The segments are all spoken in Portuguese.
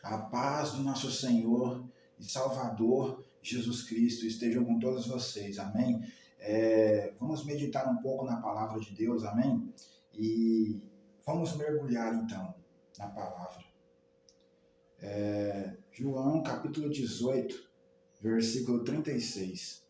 A paz do nosso Senhor e Salvador Jesus Cristo estejam com todos vocês, amém? Vamos meditar um pouco na palavra de Deus, amém? E vamos mergulhar então na palavra. João capítulo 18, versículo 36,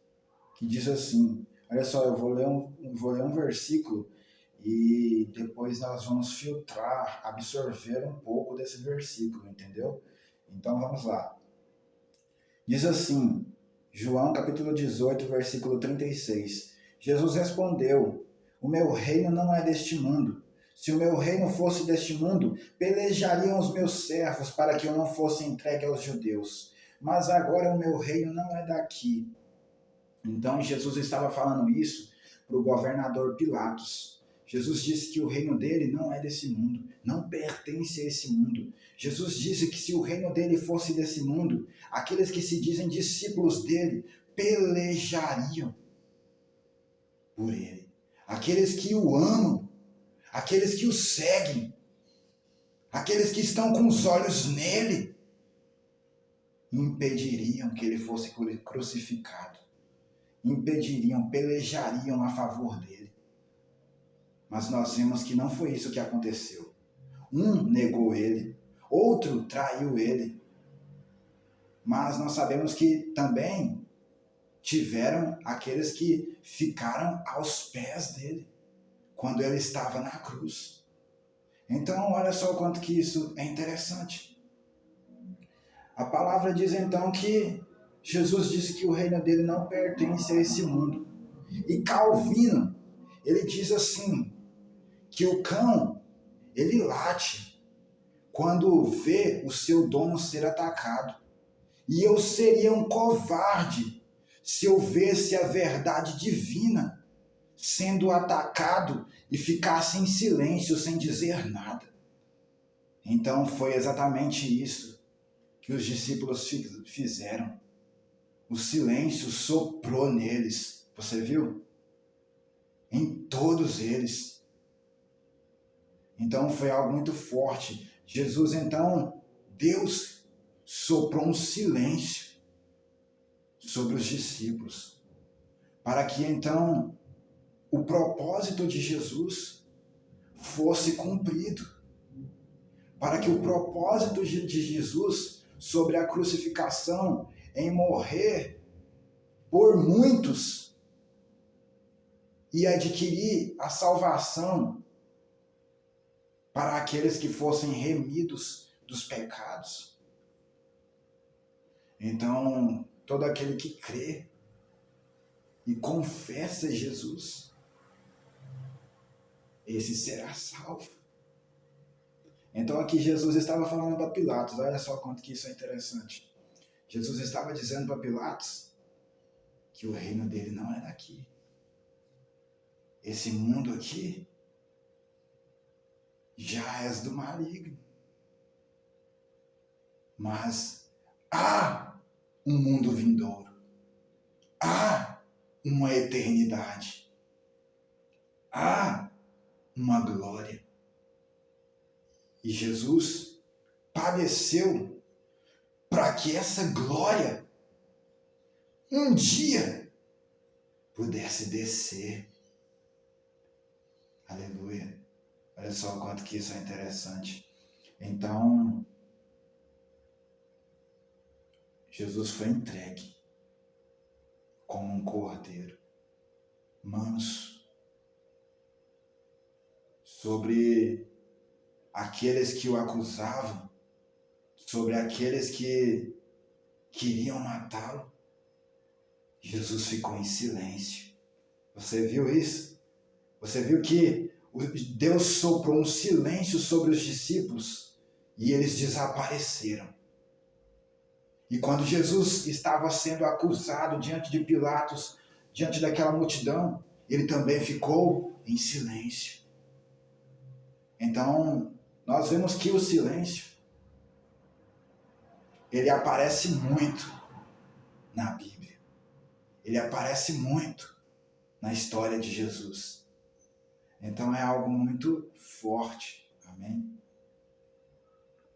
que diz assim, olha só, eu vou ler um versículo e depois nós vamos filtrar, absorver um pouco desse versículo, entendeu? Então vamos lá. Diz assim, João capítulo 18, versículo 36. Jesus respondeu, o meu reino não é deste mundo. Se o meu reino fosse deste mundo, pelejariam os meus servos para que eu não fosse entregue aos judeus. Mas agora o meu reino não é daqui. Então Jesus estava falando isso para o governador Pilatos. Jesus disse que o reino dele não é desse mundo, não pertence a esse mundo. Jesus disse que se o reino dele fosse desse mundo, aqueles que se dizem discípulos dele pelejariam por ele. Aqueles que o amam, aqueles que o seguem, aqueles que estão com os olhos nele, impediriam que ele fosse crucificado. Impediriam, pelejariam a favor dele. Mas nós vemos que não foi isso que aconteceu. Um negou ele, outro traiu ele. Mas nós sabemos que também tiveram aqueles que ficaram aos pés dele, quando ele estava na cruz. Então, olha só o quanto que isso é interessante. A palavra diz então que Jesus disse que o reino dele não pertence a esse mundo. E Calvino, ele diz assim, que o cão, ele late quando vê o seu dono ser atacado. E eu seria um covarde se eu visse a verdade divina sendo atacado e ficasse em silêncio sem dizer nada. Então foi exatamente isso que os discípulos fizeram. O silêncio soprou neles. Você viu? Em todos eles. Então foi algo muito forte. Jesus, então, Deus soprou um silêncio sobre os discípulos. Para que então o propósito de Jesus fosse cumprido. Para que o propósito de Jesus sobre a crucificação, em morrer por muitos e adquirir a salvação para aqueles que fossem remidos dos pecados. Então, todo aquele que crê e confessa Jesus, esse será salvo. Então aqui Jesus estava falando para Pilatos, olha só quanto que isso é interessante. Jesus estava dizendo para Pilatos que o reino dele não é daqui. Esse mundo aqui já és do maligno. Mas há um mundo vindouro. Há uma eternidade. Há uma glória. E Jesus padeceu para que essa glória um dia pudesse descer. Aleluia. Olha só o quanto que isso é interessante. Então, Jesus foi entregue como um cordeiro manso sobre aqueles que o acusavam, sobre aqueles que queriam matá-lo. Jesus ficou em silêncio. Você viu isso? Você viu que Deus soprou um silêncio sobre os discípulos e eles desapareceram. E quando Jesus estava sendo acusado diante de Pilatos, diante daquela multidão, ele também ficou em silêncio. Então, nós vemos que o silêncio, ele aparece muito na Bíblia. Ele aparece muito na história de Jesus. Então é algo muito forte. Amém?